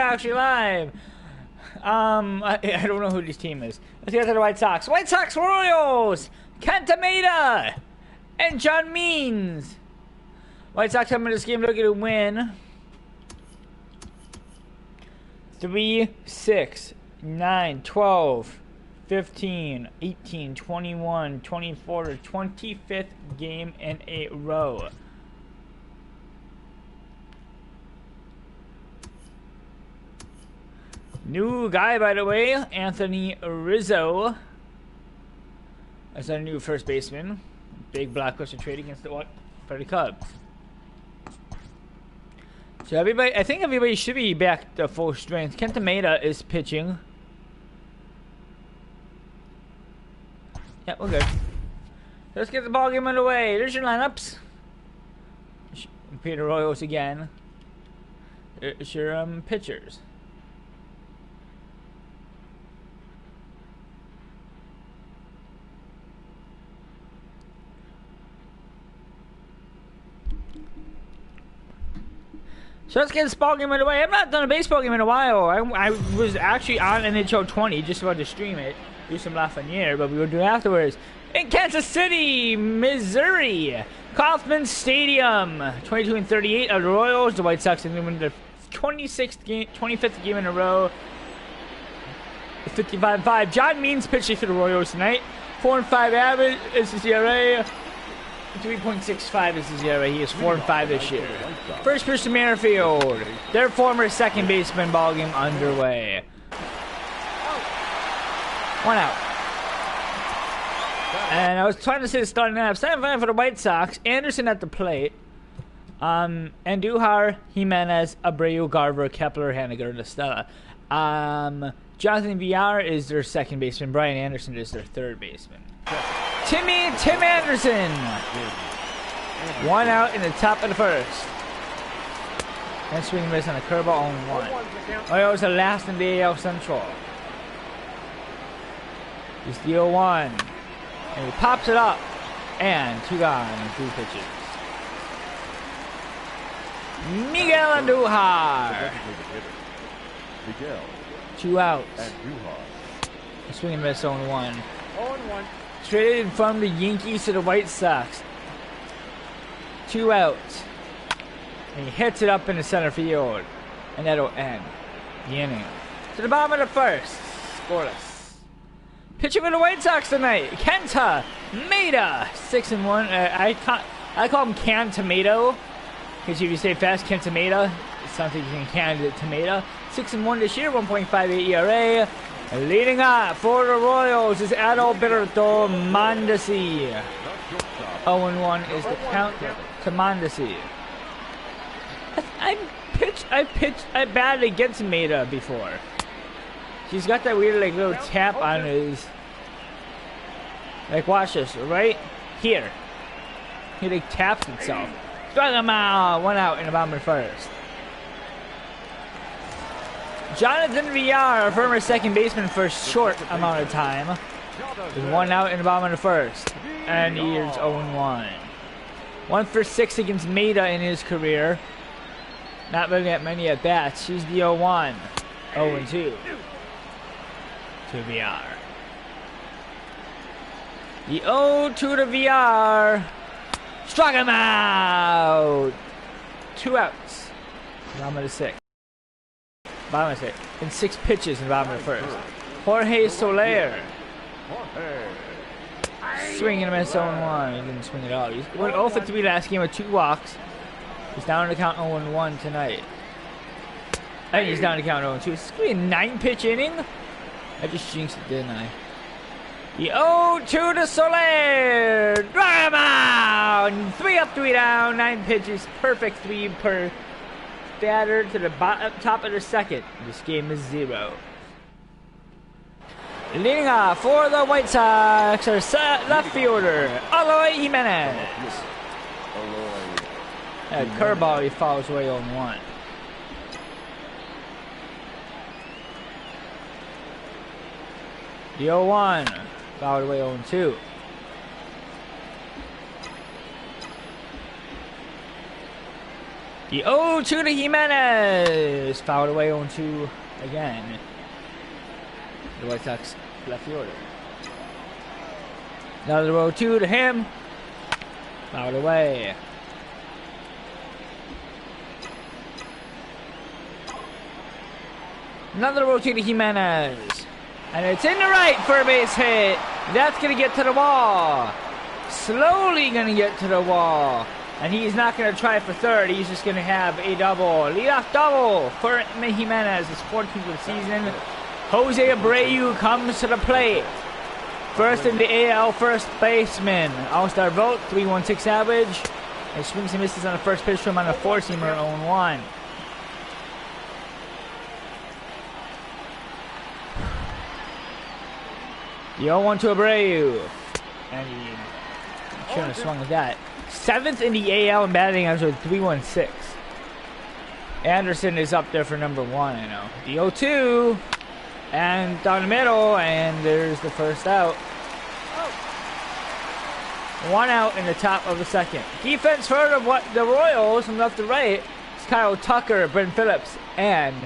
actually live. I don't know who this team is. Let's get to the White Sox. White Sox Royals! Kenta Maeda and John Means. White Sox coming to this game looking to win 3, 6, 9, 12, 15, 18, 21, 24, 25th game in a row. New guy, by the way, Anthony Rizzo. That's our new first baseman. Big blockbuster trade against the Cubs. So everybody, I think everybody should be back to full strength. Kenta Maeda is pitching. Yeah, we're good. Let's get the ball game underway. There's your lineups. Peter Royals again. There's your pitchers. So let's get this ball game underway. I've not done a baseball game in a while. I was actually on NHL 20, just about to stream it, do some Lafreniere, but we will do it afterwards. In Kansas City, Missouri, Kauffman Stadium, 22-38 of the Royals. The White Sox are winning their 25th game in a row. 55-5. John Means pitching for the Royals tonight. 4.5 average is his ERA. 3.65 is his ERA. He is 4-5 this year. First pitch to Merrifield. Their former second baseman. Ball game underway. 1 out. And I was trying to say the starting lineup. Starting lineup for the White Sox. Anderson at the plate. Andujar, Jimenez, Abreu, Garver, Kepler, Haniger, and Estella. Jonathan Villar is their second baseman. Brian Anderson is their third baseman. Tim Anderson. 1 out in the top of the first. And swing and miss on a curveball on 1. Royals are last in the AL Central. He's the 0-1. And he pops it up. And 2 gone in 2 pitches. Miguel Andujar. 2 outs. Swing and miss on 1. 0-1. Traded from the Yankees to the White Sox. 2 outs. And he hits it up in the center field. And that'll end the inning. To the bottom of the first. Scoreless. Pitching for the White Sox tonight. Kenta Maeda. 6-1. I call him Can Tomato. Because if you say fast, Kenta Maeda, it sounds like you can candidate tomato. 6-1 this year. 1.58 ERA. Leading up for the Royals is Adalberto Mondesi. 0-1 is the count to Mondesi. I batted against Maeda before. He's got that weird like little tap on his. Like watch this, right here. He like taps himself. Strike him out. 1 out in the bottom of the first. Jonathan Villar, former second baseman for a short amount of time. There's 1 out in the bottom of the first. And he is 0-1. 1 for 6 against Maeda in his career. Not looking at many at bats. He's the 0-1. 0-2 to Villar. The 0-2 to Villar. Struck him out. 2 outs. Bottom of the 6th. Bottom of the 6th. And 6 pitches in the bottom of the first. Jorge Soler. Swinging and a miss 0-1. He didn't swing at all. He went 0 for 3 last game with 2 walks. He's down to count 0-1 tonight. I think he's down to count 0-2. It's going to be a 9-pitch inning. I just jinxed it, didn't I? The 0-2 to Soler. Drive him out. 3 up, 3 down. 9 pitches. Perfect 3 per batter to the top of the second. This game is 0. Leading off for the White Sox are left fielder Eloy Jimenez. That curveball, he fouls away 0-1. The 0-1 fouled away 0-2. The 0-2 to Jimenez. Fouled away 0-2 again. The White Sox left fielder. Another 0-2 to him. Fouled away. Another 0-2 to Jimenez. And it's in the right for a base hit. That's going to get to the wall. Slowly going to get to the wall. And he's not going to try for third. He's just going to have a double. Leadoff double for Jimenez. His 14th of the season. Jose Abreu comes to the plate. First in the AL first baseman. All-star vote, 3.16 average. And swings and misses on the first pitch from on a four-seamer, 0-1. The 0-1 to Abreu. And he shouldn't have swung with that. 7th in the AL in batting average with 3.16. Anderson is up there for number 1, I know. The 0-2. And down the middle, and there's the first out. 1 out in the top of the second. Defense for the Royals from left to right. It's Kyle Tucker, Brent Phillips, and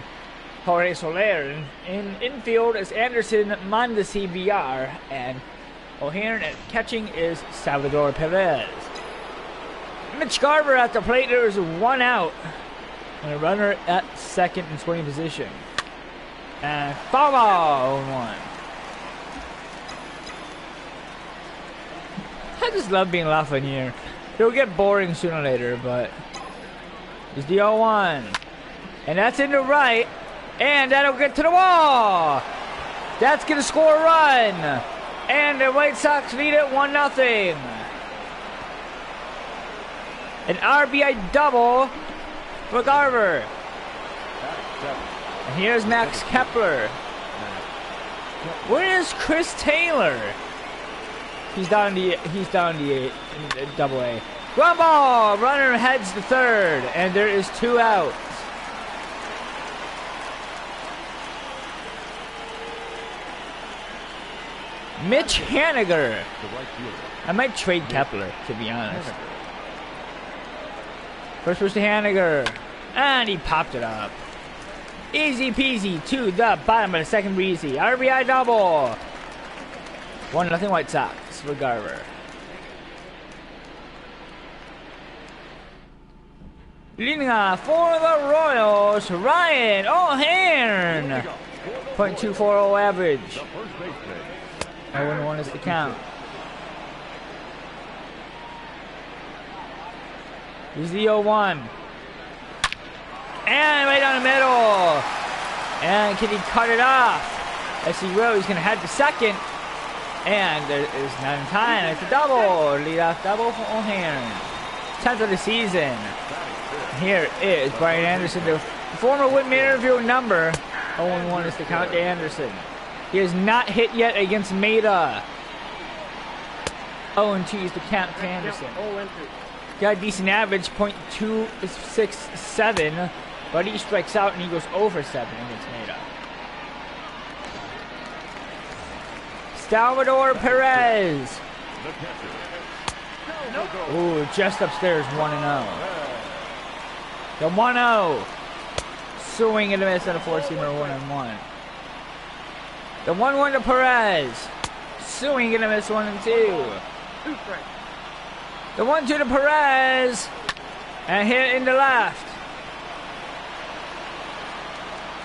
Jorge Soler. In infield is Anderson, Mondesi, VR, and O'Hearn at catching is Salvador Perez. Mitch Garver at the plate. There is 1 out. And a runner at second in scoring position. And foul ball, 0-1. I just love being Lafreniere. It'll get boring sooner or later, but it's the 0-1. And that's in the right. And that'll get to the wall. That's going to score a run. And the White Sox lead it 1-0. An RBI double for Garver. And here's Max Kepler. Where is Chris Taylor? He's down the double A. Ground ball. Runner heads to third, and there is 2 outs. Mitch Haniger. I might trade Kepler, to be honest. First pitch to Haniger, and he popped it up. Easy peasy to the bottom of the second breezy. RBI double. 1-0 White Sox for Garver. Leading off for the Royals, Ryan O'Hearn. .240 average. 0-1 is the count. Here's the 0-1. And right down the middle. And can he cut it off? Yes, he will. He's going to head to second. And there is not in time. It's a double. Leadoff double for O'Hearn. 10th of the season. Here is Brian Anderson, the former Whitman interview number. 0-1 is the count to Anderson. He has not hit yet against Maeda. 0-2 is the count to Anderson. Got a decent average, .267, but he strikes out and he goes over 7 against Maeda. Salvador Perez. Ooh, just upstairs, 1-0. The 1-0. Swing and a miss on a four-seamer, 1-1. The 1-1 to Perez. Swing and a miss, 1-2. The 1-2 to Perez. And hit in the left.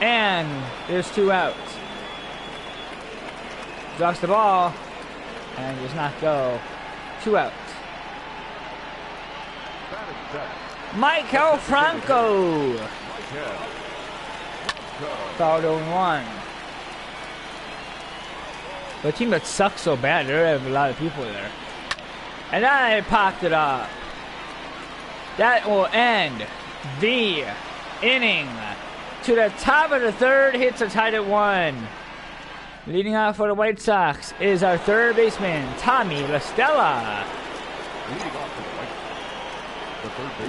And there's 2 outs. Drops the ball. And does not go. 2 outs. Michael Franco. Fouled 0-1. The team that sucks so bad, there have a lot of people there. And I popped it up. That will end the inning. To the top of the third, hits are tied at 1. Leading off for the White Sox is our third baseman, Tommy La Stella.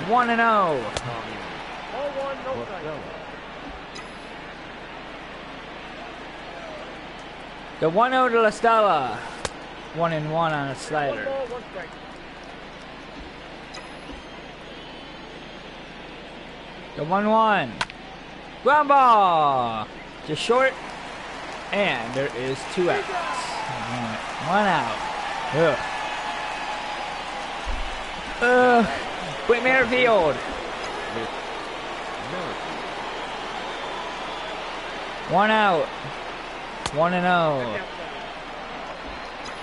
1-0. The 1-0 to La Stella. 1-1 on a slider. The 1-1. Ground ball. Just short. And there is 2 outs. 1 out. Whit Merrifield. 1 out. 1-0.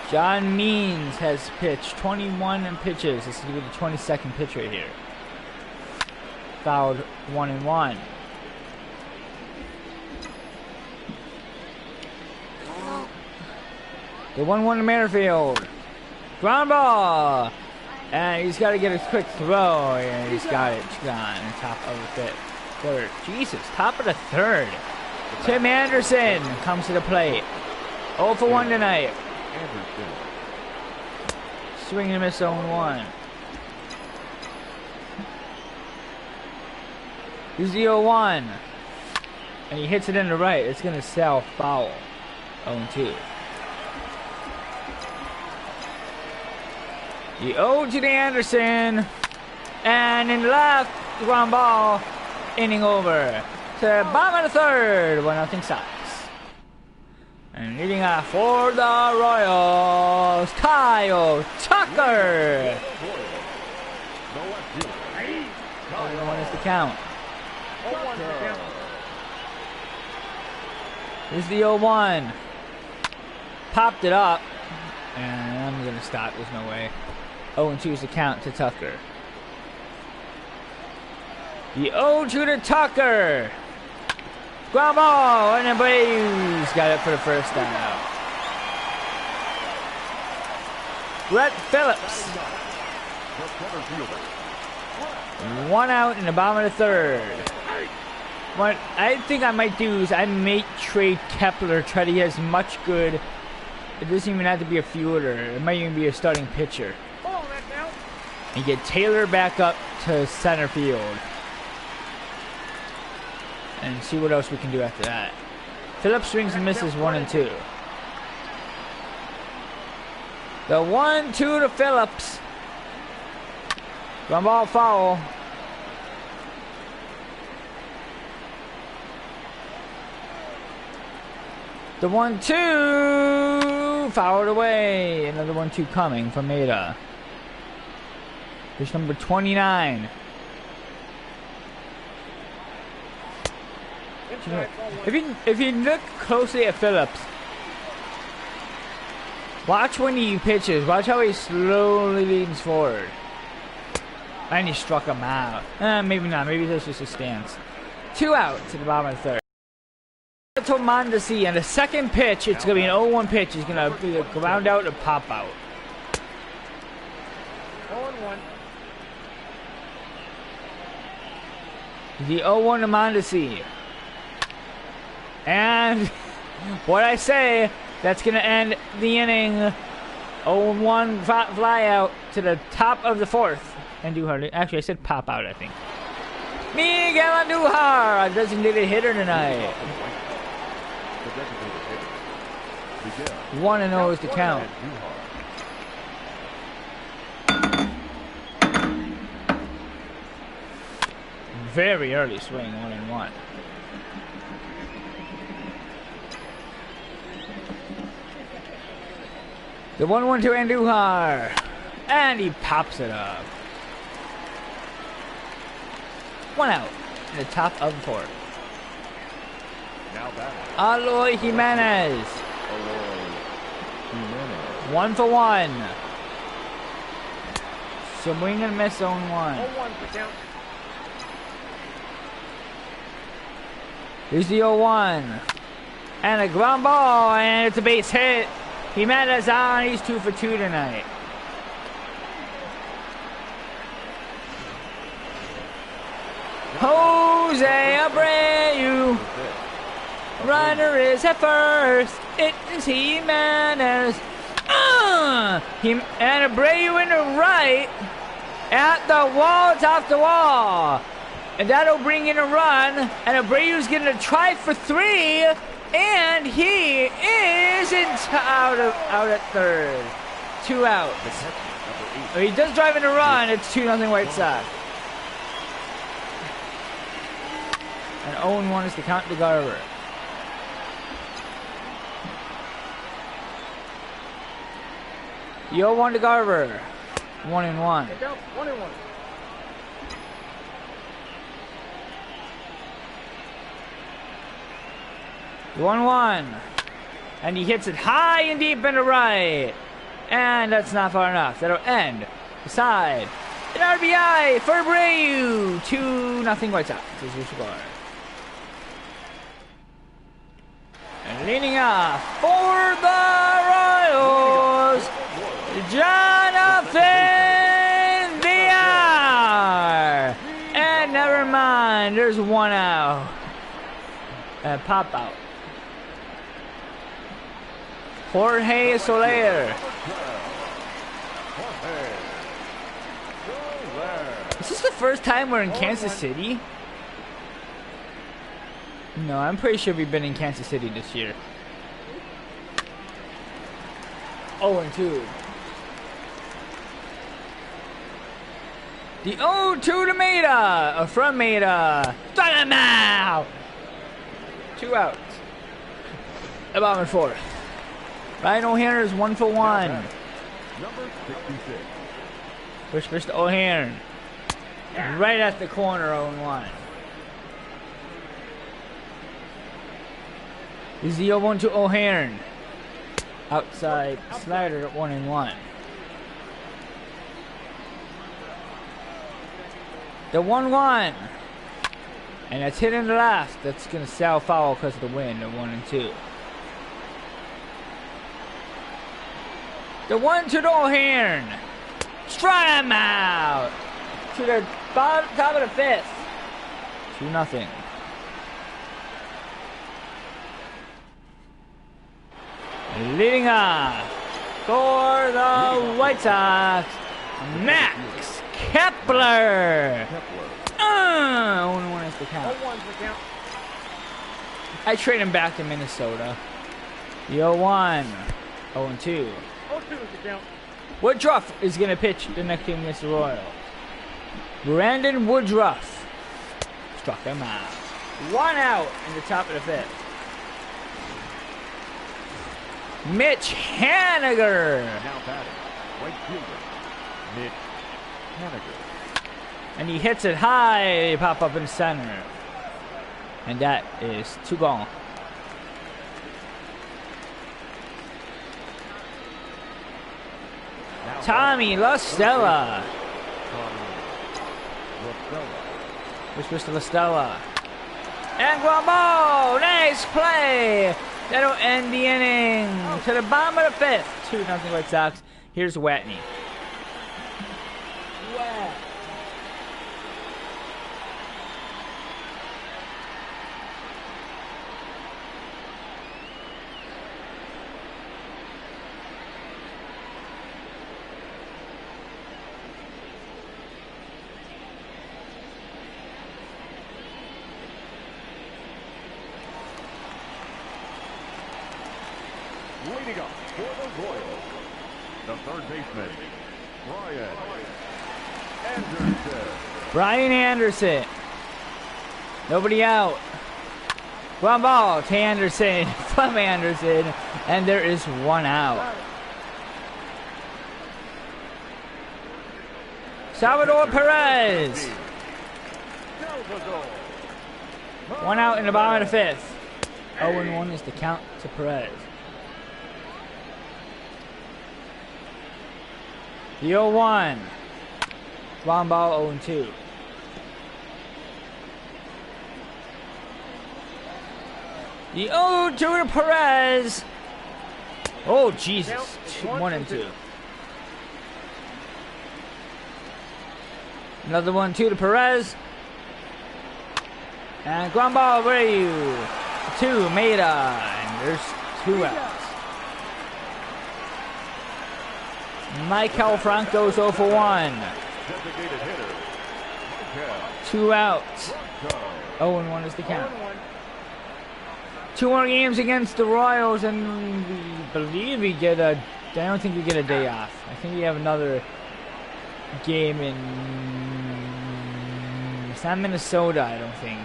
John Means has pitched 21 pitches. This is going to be the 22nd pitch right here. Fouled 1-1. The 1-1 to Merrifield. Ground ball. And he's got to get a quick throw. And he's got it. It's gone. Top of the fifth. Third. Jesus. Top of the third. Tim Anderson comes to the plate. 0 for 1 tonight. Swing and miss 0-1. Here's the 0-1. And he hits it in the right. It's going to sell foul. 0-2. The 0 to the Anderson. And in the left, the ground ball. Inning over. To the bottom of the third. 1-0 Sox. And leading off for the Royals, Kyle Tucker. 0-1 is the count. Here's the 0-1. Popped it up. And I'm going to stop. There's no way. 0-2 is the count to Tucker. The 0-2 to Tucker. Ground ball, and the Braves got it for the first out. Brett Phillips. 1 out in the bottom of the third. What I think I might do is I may trade Kepler, try to get as much good. It doesn't even have to be a fielder. It might even be a starting pitcher. And get Taylor back up to center field. And see what else we can do after that. Phillips swings and misses 1-2. The 1-2 to Phillips. Ground ball foul. The 1-2 fouled away. Another 1-2 coming from Maeda. Here's number 29. If you look closely at Phillips, watch when he pitches. Watch how he slowly leans forward. And he struck him out. Maybe not. Maybe that's just a stance. 2 outs at the bottom of the third. To Mondesi, and the second pitch, it's going to be an 0-1 pitch. He's going to ground out and pop out. 0-1. The 0-1 to Mondesi. And what I say, that's going to end the inning. 0-1 fly out to the top of the fourth. Andujar, actually I said pop out, I think. Miguel Andujar, a designated hitter tonight. 1-0 is the count. Very early swing, 1-1. The 1-1 to Andujar. And he pops it up. 1 out in the top of the fourth. Aloy Jimenez. 1 for 1. Swing and miss 0-1. Here's the 0-1. And a ground ball, and it's a base hit. Jimenez on, he's 2 for 2 tonight. Jose Abreu. Runner is at first. It is Jimenez. And Abreu in the right. At the wall, top the wall. And that'll bring in a run. And Abreu's getting a try for 3. And he is out at third. 2 out. He does drive in a run. It's 2-0 White Sox. And 0-1 is the count to Garver. The 0-1 to Garver. 1-1. 1-1. 1-1. And he hits it high and deep into right. And that's not far enough. That'll end the side. An RBI for Abreu. 2-0 White Sox is your score. And leading off for the Royals, Jonathan VR. And never mind, there's 1 out. And pop out. Jorge Soler. Is this the first time we're in Kansas City? No, I'm pretty sure we've been in Kansas City this year. 0-2. The 0-2 to Maeda. From Maeda. Strike him out. 2 outs. The bottom 4th. Ryan O'Hearn is 1 for 1. Number 66. Push pitch to O'Hearn. Right at the corner, 0-1. Is the 0-1 to O'Hearn. Outside slider at 1-1. The 1-1. And that's hit in the left. That's going to sell foul because of the wind at 1-2. The 1-2 to O'Hearn. Strike him out. To the top of the 5th. 2-0. Leading off for the White Sox, Max Kepler. 1-1 is the count. I trade him back to Minnesota. The 0-1. 0-2. 0-2 is the count. Woodruff is going to pitch the next game against the Royals. Brandon Woodruff. Struck him out. 1 out in the top of the 5th. Mitch Haniger. Now batting, right fielder, Mitch Haniger. And he hits it high, pop up in center. And that is 2 gone. Tommy La Stella. Which was to La Stella. And Guambo, nice play. That'll end the inning to the bottom of the 5th. 2-0 White Sox. Here's Watney. Leading up for the Royals, the third baseman, Brian Anderson. Nobody out. One ball to Anderson from Anderson, and there is 1 out. Salvador Perez. 1 out in the bottom of the 5th. 0-1 is the count to Perez. The 0-1. Long ball 0-2. The 0-2 to Perez. Oh, Jesus. 1-2. Another 1-2 to Perez. And ground ball Abreu. 2 Maeda. And there's 2 outs. Michael Franco's 0 for 1. 2 outs. 0-1 is the count. 2 more games against the Royals, and we believe we get a. I don't think we get a day off. I think we have another game in. It's not Minnesota, I don't think.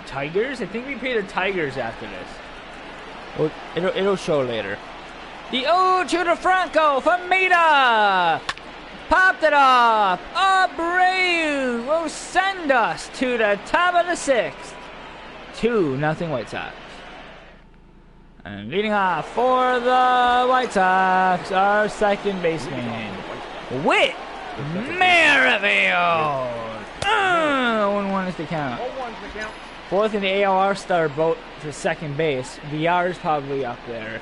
Tigers? I think we play the Tigers after this. Well, it'll show later. The 0-2 to Franco from Mita. Popped it off. Abreu will send us to the top of the 6th. 2-0 White Sox. And leading off for the White Sox, our second baseman, Whit Merrifield. 1-1 is the count. 4th in the AL Star vote for second base. VR is probably up there.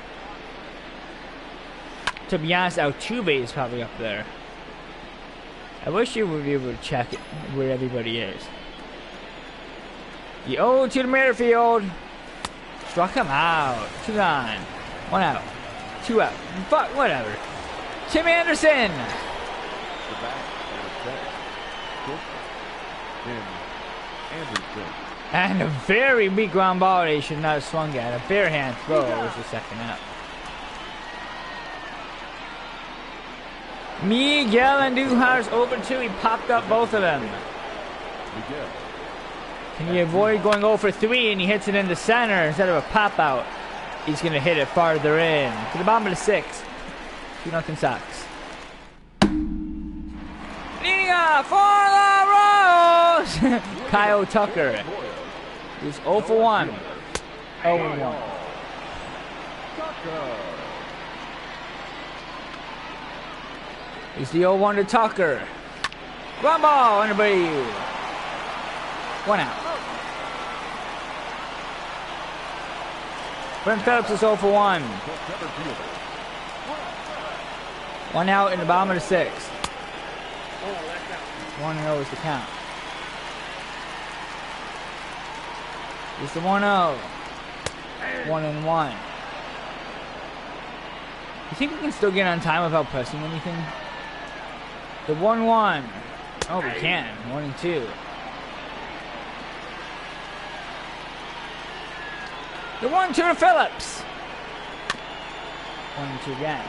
To be honest, Altuve is probably up there. I wish you would be able to check it, where everybody is. The 0-2 to Merrifield. Struck him out. 2 on. 1 out. 2 out. Fuck, whatever. Tim Anderson. The back of the set. Tim Anderson. And a very weak ground ball they should not have swung at. A bare hand throw was the second out. Miguel Andujar's over 2. He popped up both of them. Miguel. Can he avoid going 0 for 3 and he hits it into center instead of a pop out? He's going to hit it farther in. To the bottom of the 6th. 2-0 Sox. Leading off for the Royals. Kyle Tucker. He's 0 for 1. 0-1. He's the 0-1 to Tucker. Ground ball under Abreu. 1 out. Brent Phillips is 0 for 1. 1 out in the bottom of the 6th. 1-0 is the count. It's the 1-0. 1-1. You think we can still get on time without pressing anything? The 1-1. Oh, we can. 1-2. The 1-2 to Phillips. 1-2 again.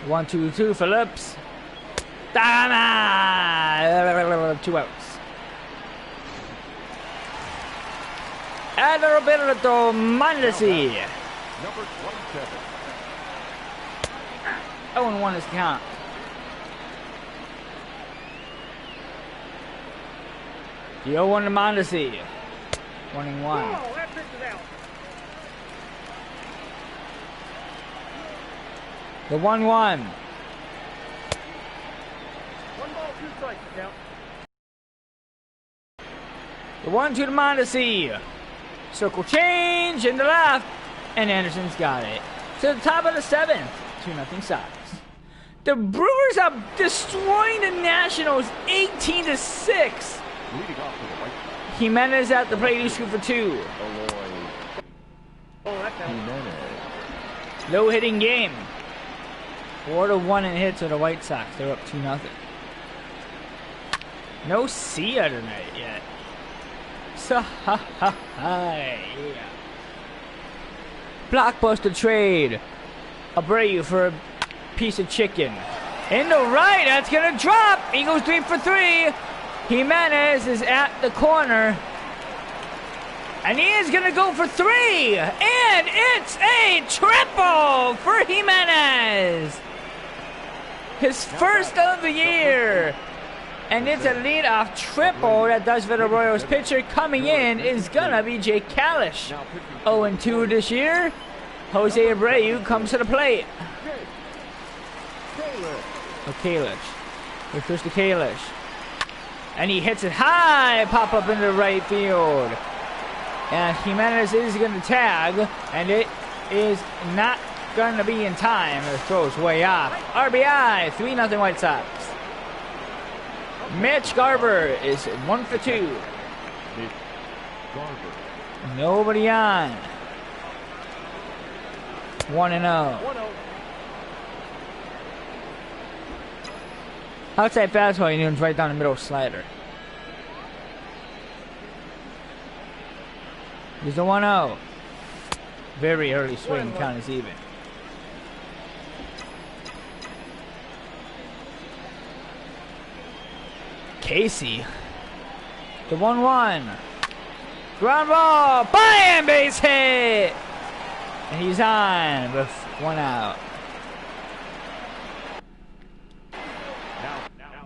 The 1-2 Phillips. 2 outs. Adalberto Mondesi. Number 27. 0-1 is the count. The 0-1 to Mondesi. 1-1. The 1-1. 1 ball, 2 strikes, count. The 1-2 to Mondesi. Circle change in the left. And Anderson's got it. To the top of the 7th. 2-0 Sox. The Brewers are destroying the Nationals 18-6. Leading off to the White Sox. Jimenez at the plate, he's 2 for 2. Oh, that counts. Jimenez. Low hitting game. 4-1 in hits for the White Sox. They're up 2-0. No Sia tonight yet. So, yeah. Blockbuster trade. Abreu for a piece of chicken. In the right, that's gonna drop. He goes 3 for 3. Jimenez is at the corner. And he is gonna go for 3. And it's a triple for Jimenez. His first of the year. And it's a leadoff triple that does for the Royals. Pitcher coming in is gonna be Jake Kalish. 0-2 this year. Jose Abreu comes to the plate. Kalish. Here's first to Kalish. And he hits it high. Pop up into the right field. And Jimenez is going to tag. And it is not going to be in time. The throw's way off. RBI. 3-0 White Sox. Mitch Garver is 1 for 2. Mitch Garver. Nobody on. 1-0. 1-0. Outside fastball, you know, right down the middle slider. Here's the 1-0. Very early swing, count is even. Casey. The 1-1. Ground ball. Bam! Base hit. And he's on with 1 out.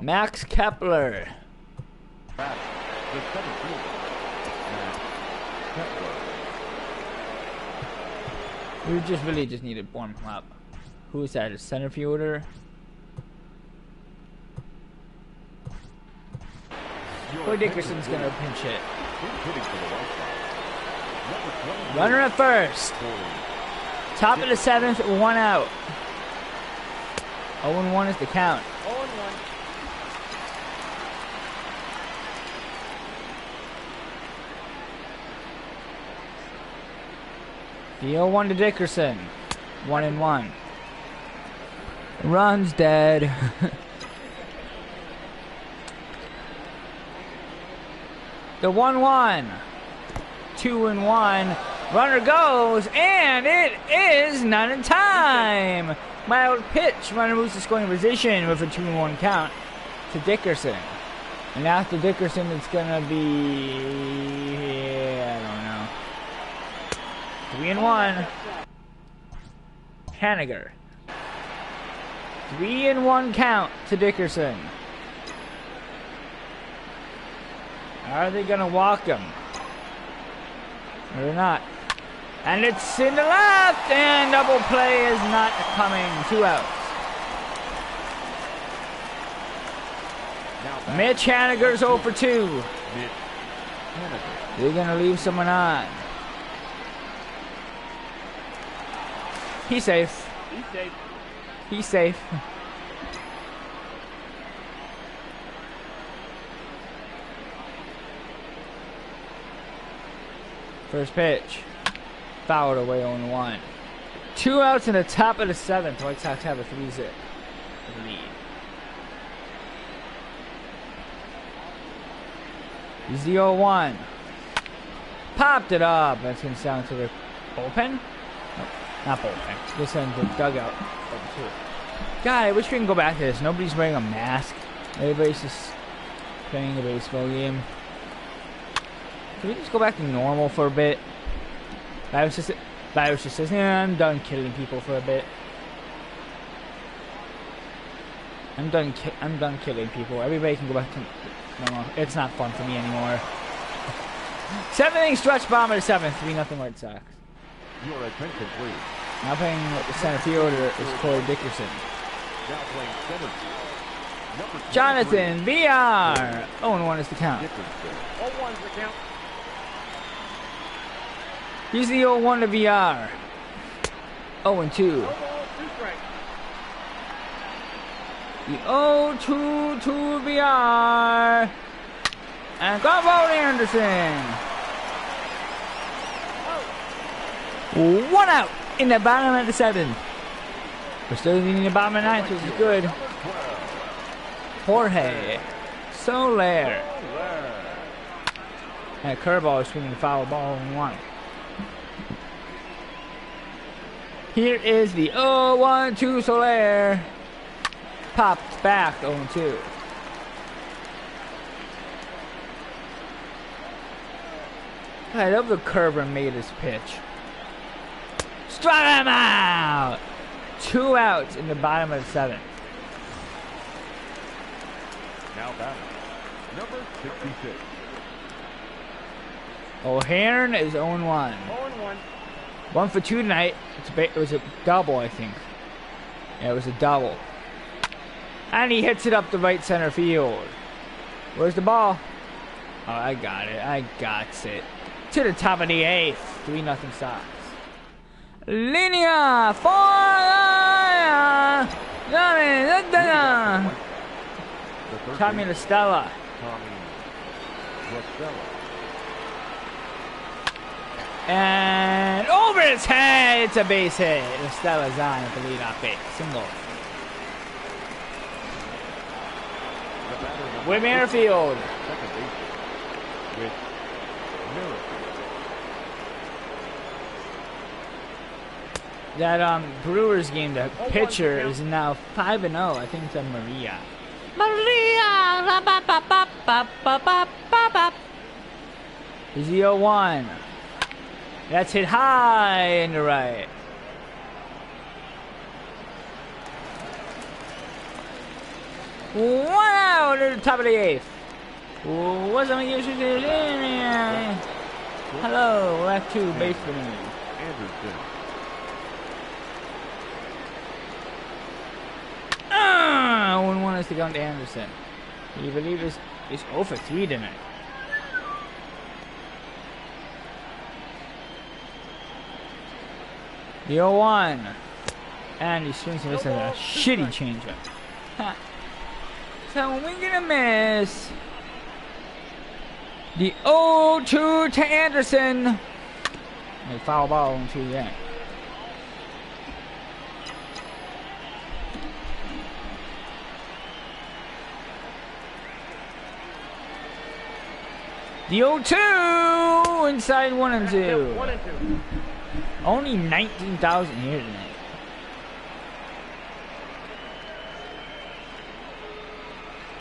Max Kepler. We really just needed to warm him up. Who is that? A center fielder? Boy Dickerson's gonna pinch hit. Runner at first. Top of the 7th, 1 out. 0-1 is the count. 0-1. The 0-1 to Dickerson. 1-1. Run's dead. The 1-1. 2-1. Runner goes, and it is not in time. Mild pitch. Runner moves to scoring position with a 2-1 count to Dickerson. And after Dickerson, it's gonna be, I don't know. 3-1. Haniger. 3-1 count to Dickerson. Are they gonna walk him? Or not? And it's in the left, and double play is not coming. 2 outs. Mitch Haniger's 0 for 2. They're gonna leave someone on. He's safe. He's safe. He's safe. First pitch. Fouled away on 1. 2 outs in the top of the 7th. White Sox have a 3-zip lead. He's the 0-1. Popped it up. That's going to sound to the bullpen? Nope, not bullpen. This end the dugout. God, I wish we can go back to this. Nobody's wearing a mask. Everybody's just playing a baseball game. Can we just go back to normal for a bit? I was just says, yeah, I'm done killing people for a bit. I'm done killing people. Everybody can go back to normal. It's not fun for me anymore. 7-inning stretch bomb at the 7th. 3-0 White Sox. Your attention, please. Now playing the center fielder is Corey Dickerson. Now playing center field. Number Jonathan VR. 0-1 is the count. 0-1's the count. He's the 0-1 to VR. 0-2. No ball, 2 strikes. The 0-2 to VR. And ground ball to Anderson. 1 out in the bottom of the 7th. We're still in the bottom of the 9th, which is good. Jorge Soler. And a curveball is swinging the foul ball in 1. Here is the 0-1 to Soler. Popped back 0-2. I love the curver made his pitch. Struck him out! 2 outs in the bottom of the 7th. Now batting. Number 66. O'Hearn is 0-1. 0-1. 1 for 2 tonight. It was a double, I think. Yeah, it was a double. And he hits it up the right center field. Where's the ball? Oh, I got it. I got it. To the top of the 8th. 3-0 Sox. Linea for Tommy La Stella. Tommy La Stella. And over his head, it's a base hit. La Stella's on at the leadoff base. Single. Whit Merrifield. Second base. With Merrifield. That Brewers game, the pitcher is now 5-0. I think it's a Maria. Maria! Here's the 0-1. That's hit high and to right. One out at the top of the 8th. What's up, hello, left 2, Basebnnou. Anderson. 1-1 is to go to Anderson. Can you believe this? He's 0 for 3 tonight. The 0-1. And he swings and misses a shitty changeup. Ha. So we're gonna miss. The 0-2 to Anderson. A foul ball into the end. The 0-2 inside 1 and 2. 1 and 2. Only 19,000 here tonight.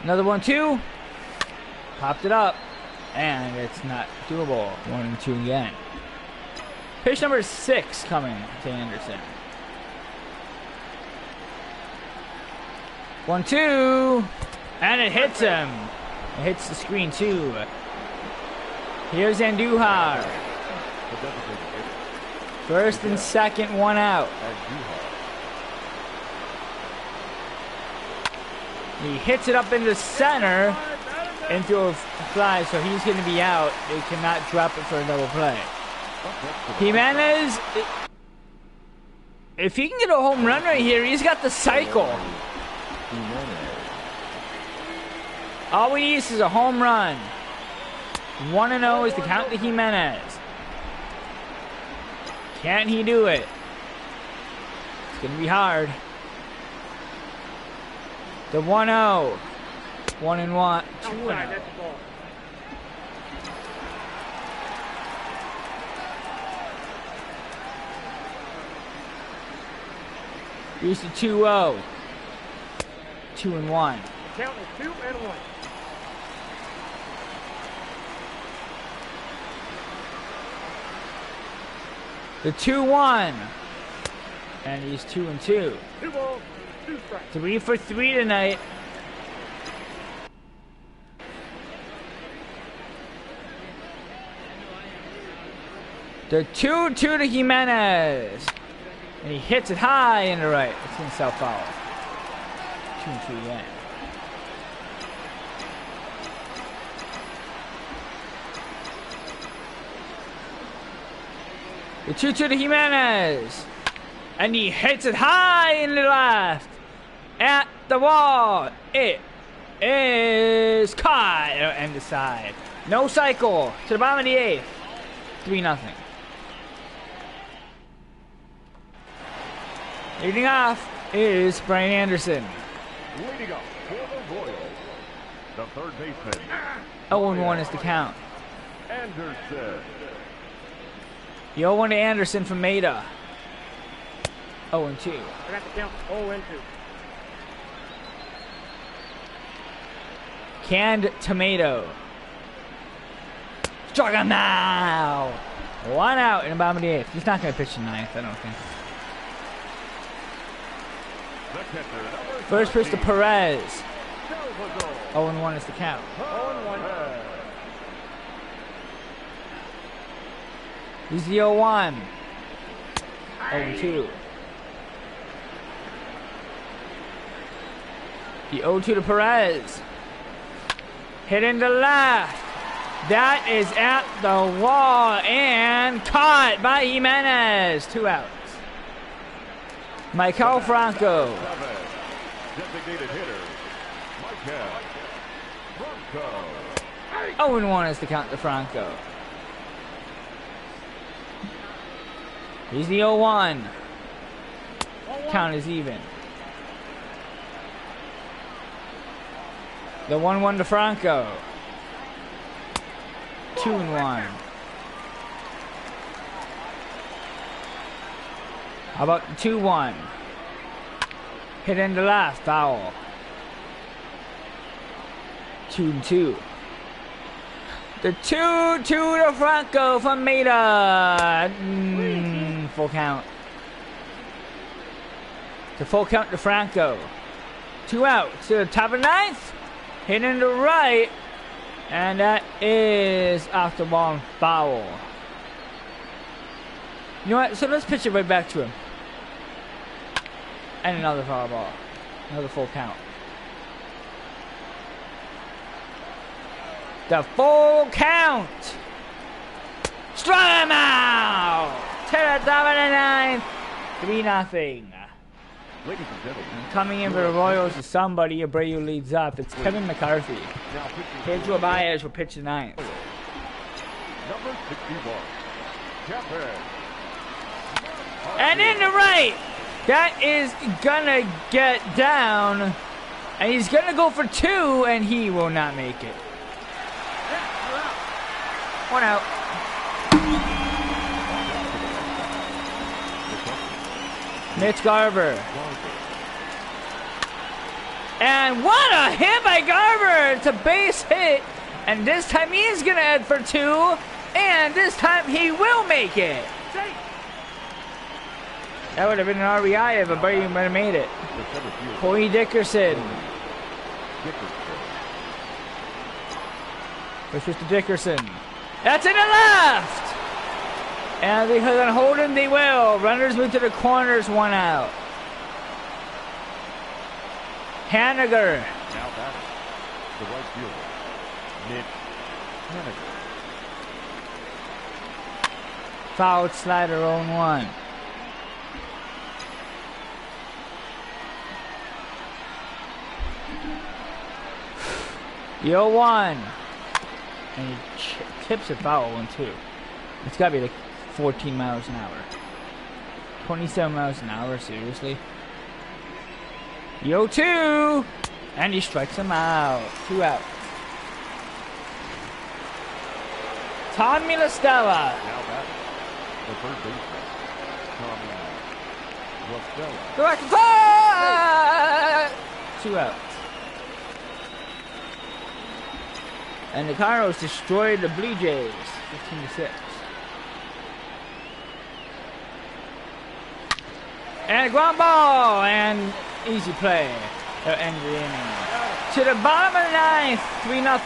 Another 1-2. Popped it up. And it's not doable. 1 and 2 again. Pitch number 6 coming to Anderson. 1-2. And it hits him. It hits the screen too. Here's Andujar. First and second, 1 out. He hits it up into center into a fly, so he's going to be out. They cannot drop it for a double play. Jimenez, if he can get a home run right here, he's got the cycle. All we need is a home run. 1-0 is the count to Jimenez. Can he do it? It's going to be hard. The 1-0. 1-1. 2-0. Here's the 2-0. 2-1. Count is 2-1. The 2-1. And he's 2-2. 2 balls, 2 strikes. 3 for 3 tonight. The 2-2 to Jimenez. And he hits it high in the right. It's going to self foul. 2-2 again. The 2-2 to Jimenez. And he hits it high in the left. At the wall. It is caught. And the side. No cycle. To the bottom of the 8th. 3-0. Leading off is Brian Anderson. Leading up for the Royals, the third baseman. 0-1 is the count. Anderson. The 0-1 to Anderson from Maida. 0-2. I got the count 0-2. Canned tomato. Struck him now. 1 out in the bottom of the 8th. He's not going to pitch the 9th, I don't think. First pitch to Perez. 0-1 is the count. 0-1. He's the 0-1. 0-2. The 0-2 to Perez. Hit into left. That is at the wall and caught by Jimenez. 2 outs. Michael Franco. Designated hitter, Michael Franco. 0-1 is the count to Franco. He's the 0-1. Count is even. The 1-1 to Franco. 2-1. How about the 2-1? Hit into left, foul. 2-2. The 2-2 to Franco from Maida. Full count. The full count to Franco. 2 outs to the top of the 9th. Hitting the right. And that is off the ball and foul. You know what? So let's pitch it right back to him. And another foul ball. Another full count. The full count. Strike him out. To the top of the 9th. 3-0. Ladies and gentlemen, Coming in for the Royals is somebody. Abreu leads up. It's Kevin McCarthy. now pitching Pedro Baez will pitch the 9th. number 61, Captain. And in the right. That is gonna get down. And he's gonna go for 2, and he will not make it. 1 out. Mitch Garver. And what a hit by Garver! It's a base hit. And this time he's gonna head for 2. And this time he will make it. That would have been an RBI if Abreu would have made it. Corey Dickerson. Which was to Dickerson. That's in the left! And they're going to hold him, they will. Runners move to the corners, 1 out. Haniger. Now batting, the right fielder, Mitch Haniger. Foul slider, 0-1. The 0-1. And he tips it foul 1-2. It's got to be like 14 miles an hour. 27 miles an hour, seriously. The 0-2. And he strikes him out. 2 out. Tommy La Stella. Now batting, the third baseman, Tommy La Stella. Go back to fire! 2 outs. And the Cardinals destroyed the Blue Jays, 15-6. And a ground ball, and easy play to end the inning. To the bottom of the 9th,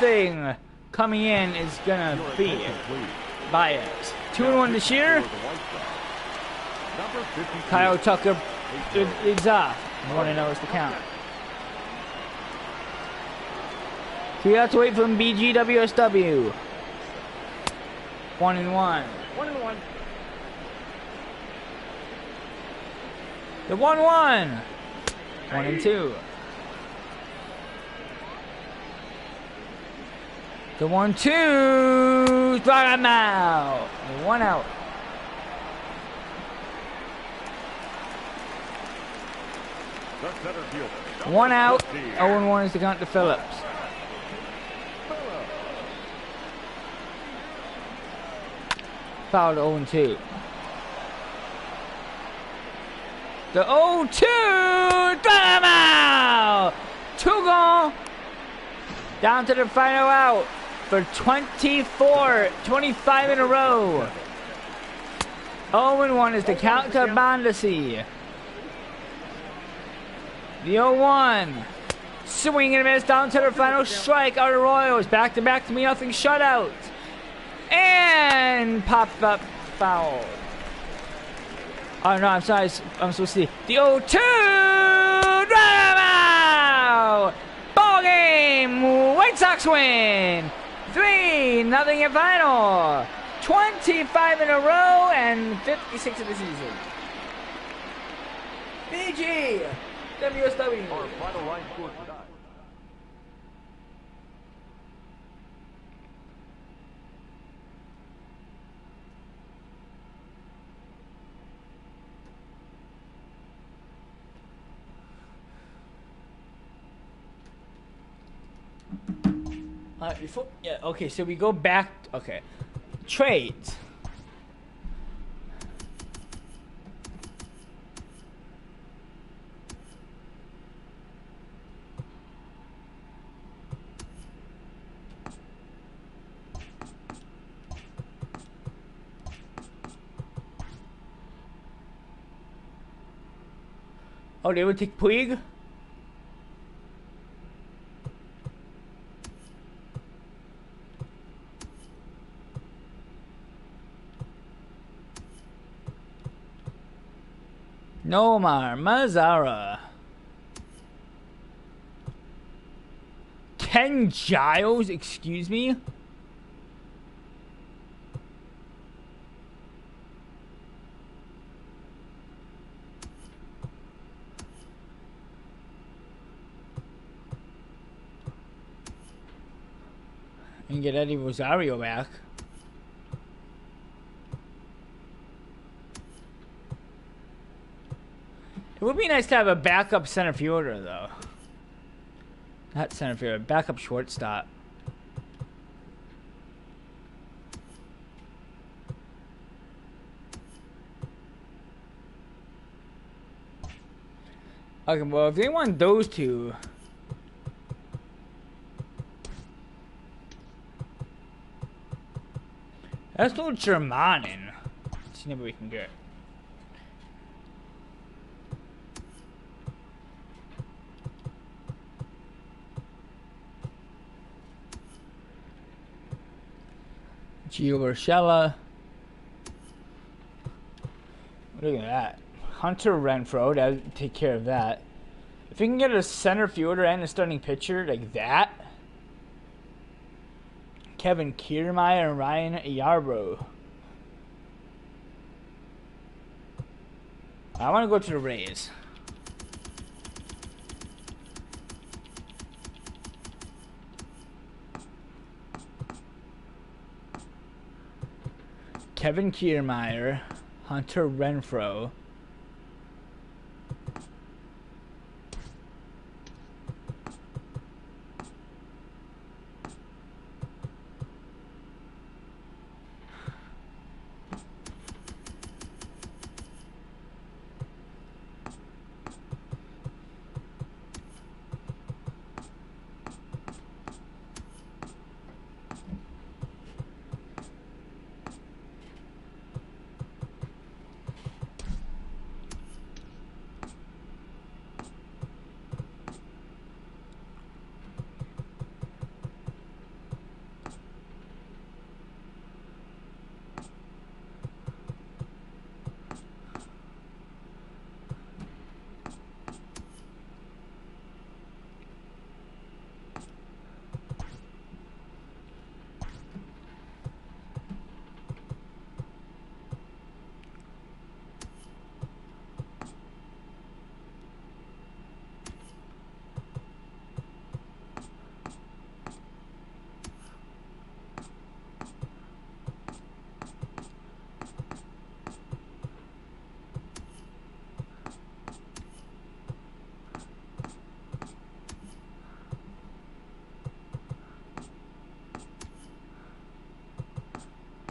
3-0. Coming in is gonna be Baez. 2-1 this year. Kyle Tucker leads off. 1-0 is the count. We have to wait for BGWSW. 1-1. 1-1. The 1-1. 1-2. The 1-2. Strike him out. 1 out. The center fielder, 1 out. 15, 0-1 is the count to Phillips. Foul to 0-2. The 0-2. Strike him out. 2 gone. Down to the final out for 25 in a row. 0-1 is the count to Bondasi. The 0-1. Swing and a miss down to the final strike. Our Royals back to 3-0 shutout. And pop up foul. Oh no, I'm sorry. I'm supposed to see. The 0-2. Drive out. Ball game. White Sox win. 3-0 in final. 25 in a row and 56 of the season. BG. WSW. Our final line score tonight. Okay, so we go back. Okay, trades. Oh, they would take Puig? Nomar Mazara. Ken Giles, excuse me? And get Eddie Rosario back. It would be nice to have a backup center fielder, though. Not center fielder, backup shortstop. Okay, well, if they want those two... Let's do Germanin. See what we can get. Gio Urshela. Look at that. Hunter Renfroe, that'll take care of that. If we can get a center fielder and a starting pitcher like that. Kevin Kiermaier and Ryan Yarbrough. I want to go to the Rays. Kevin Kiermaier, Hunter Renfroe.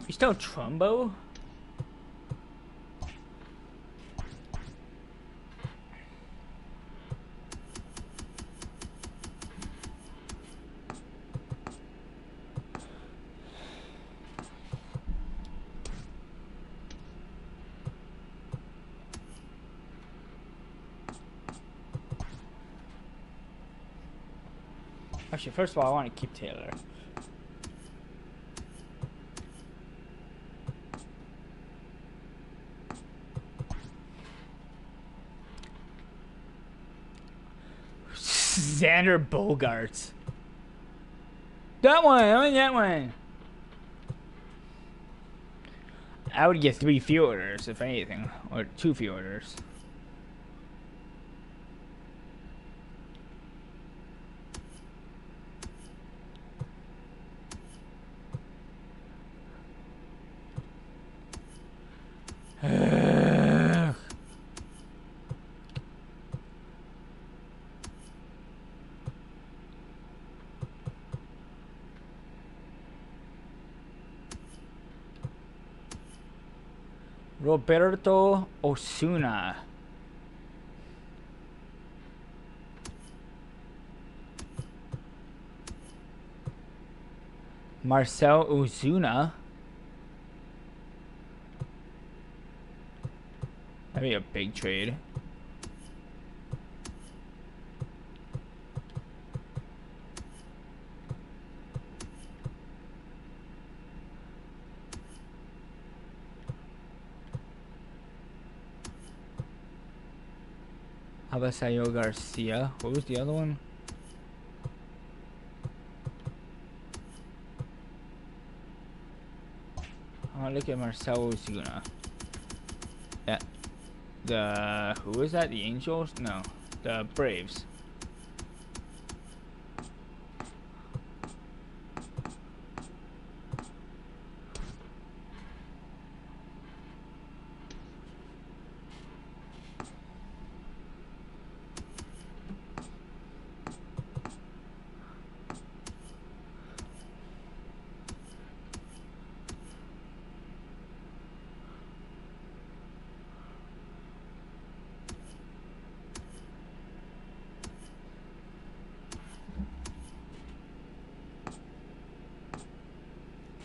You still Trumbo? Actually, first of all, I want to keep Taylor. Xander Bogaerts. That one, I mean that one. I would get 3 fielders, if anything, or 2 fielders. Roberto Osuna. Marcel Ozuna. That'd be a big trade. Abasayo Garcia. What was the other one? Oh, look at Marcelo Osuna. Yeah. Who is that? The Angels? No. The Braves.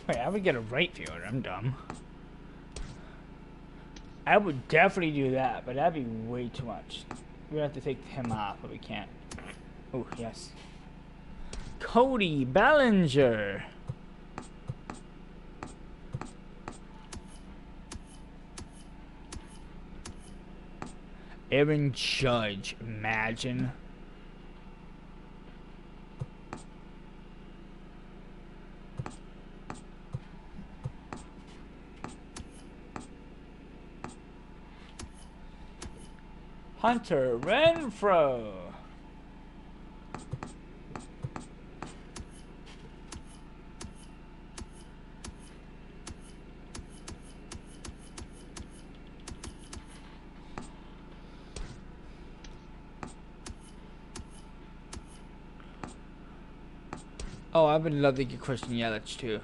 Wait, I would get a right fielder. I'm dumb. I would definitely do that, but that'd be way too much. We have to take him off, but we can't. Oh, yes. Cody Bellinger. Aaron Judge. Imagine. Hunter Renfroe. Oh, I would love to get Christian Yelich too.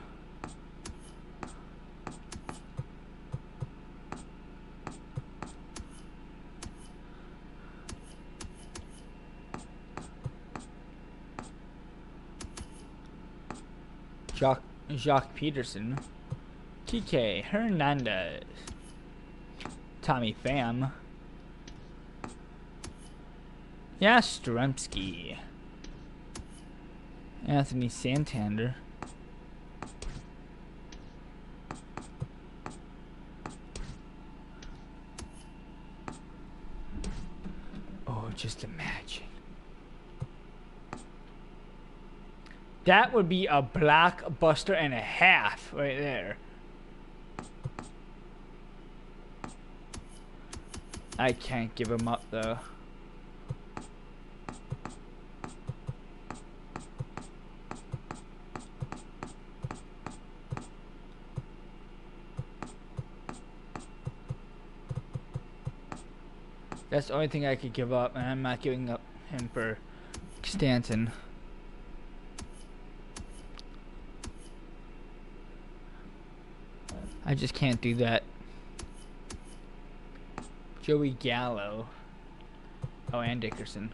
Jacques Peterson, TK Hernandez, Tommy Pham, Yastrzemski, Anthony Santander, oh, just imagine. That would be a blockbuster and a half right there. I can't give him up though. That's the only thing I could give up, and I'm not giving up him for Stanton. I just can't do that. Joey Gallo. Oh, and Dickerson.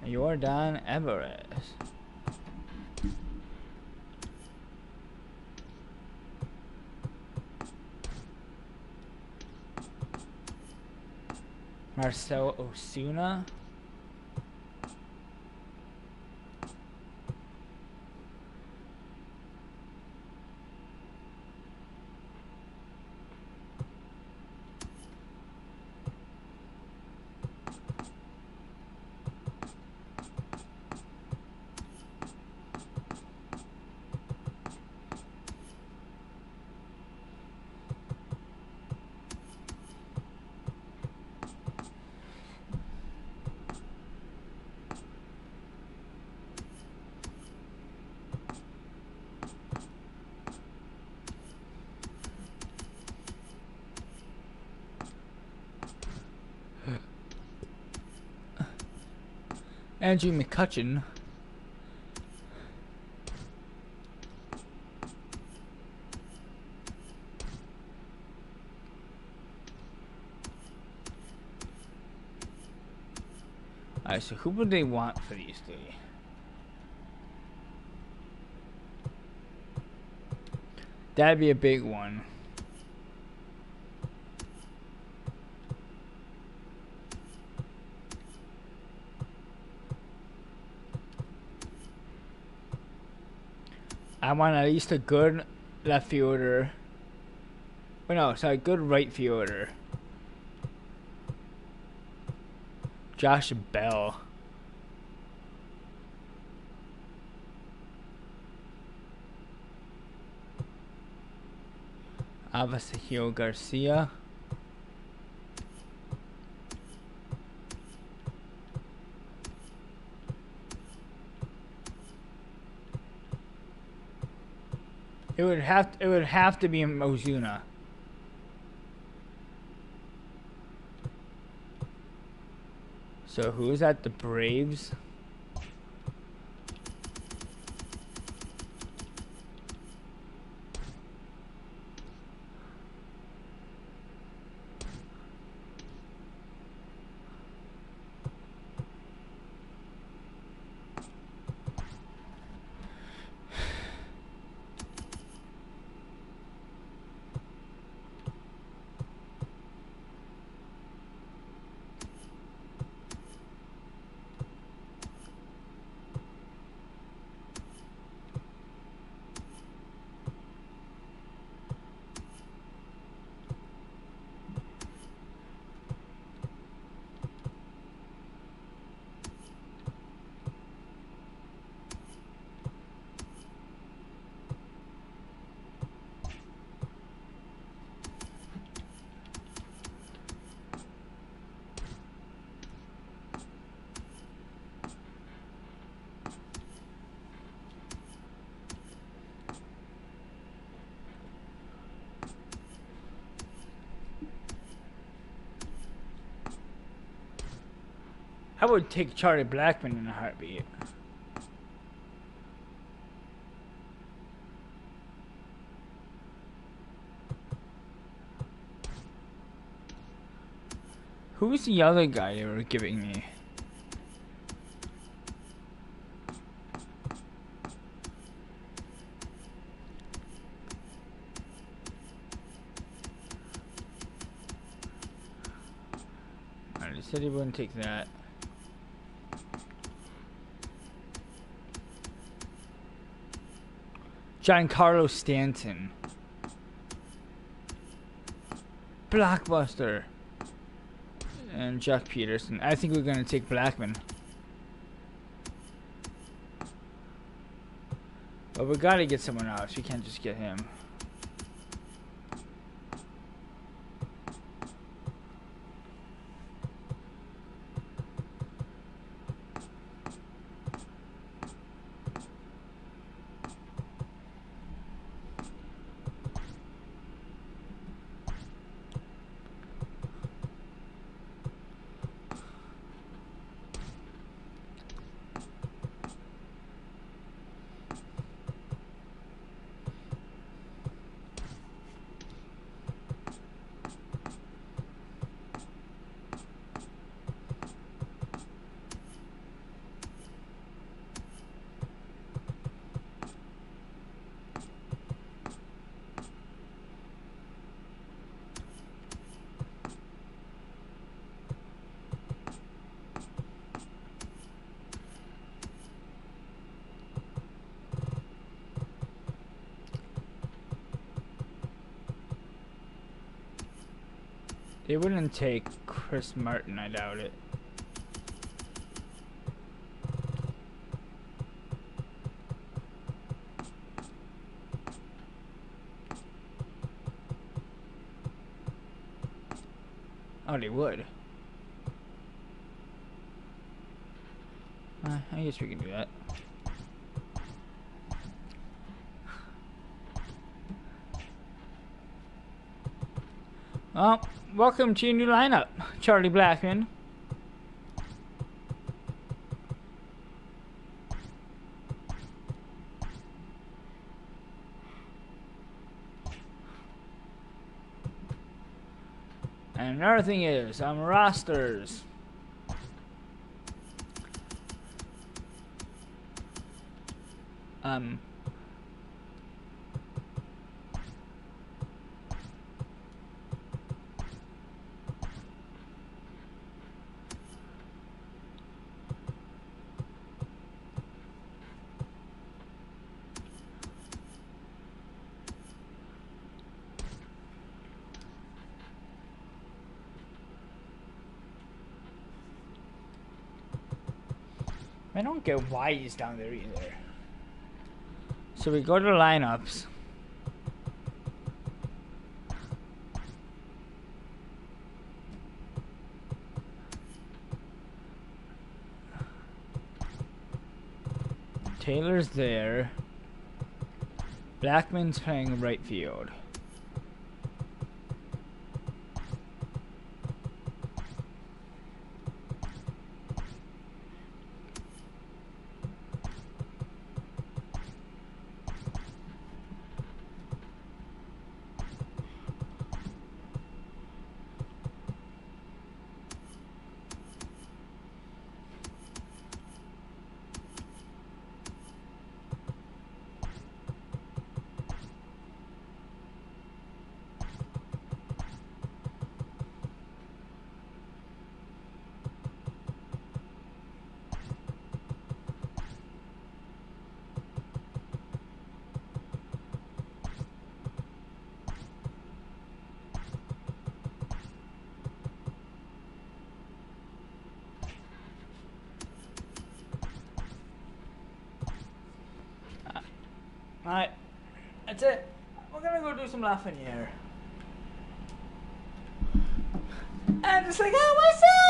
Yordan Everett. Marcel Osuna. Andrew McCutchen. Alright, so who would they want for these three? That'd be a big one. I want at least a good left fielder Oh no, sorry, good right fielder. Josh Bell. Avasahio Garcia. It would have to be Ozuna. So who's at the Braves? I would take Charlie Blackmon in a heartbeat. Who's the other guy they were giving me? Alright, he said he wouldn't take that. Giancarlo Stanton. Blockbuster. And Jack Peterson. I think we're going to take Blackmon. But we got to get someone else. We can't just get him. They wouldn't take Chris Martin, I doubt it. Oh, they would. I guess we can do that. Well, welcome to your new lineup, Charlie Blackmon. And another thing is, rosters. I don't get why he's down there either. So we go to lineups. Taylor's there. Blackman's playing right field. Alright, that's it. We're gonna go do some laughing here. And just like, oh, what's up?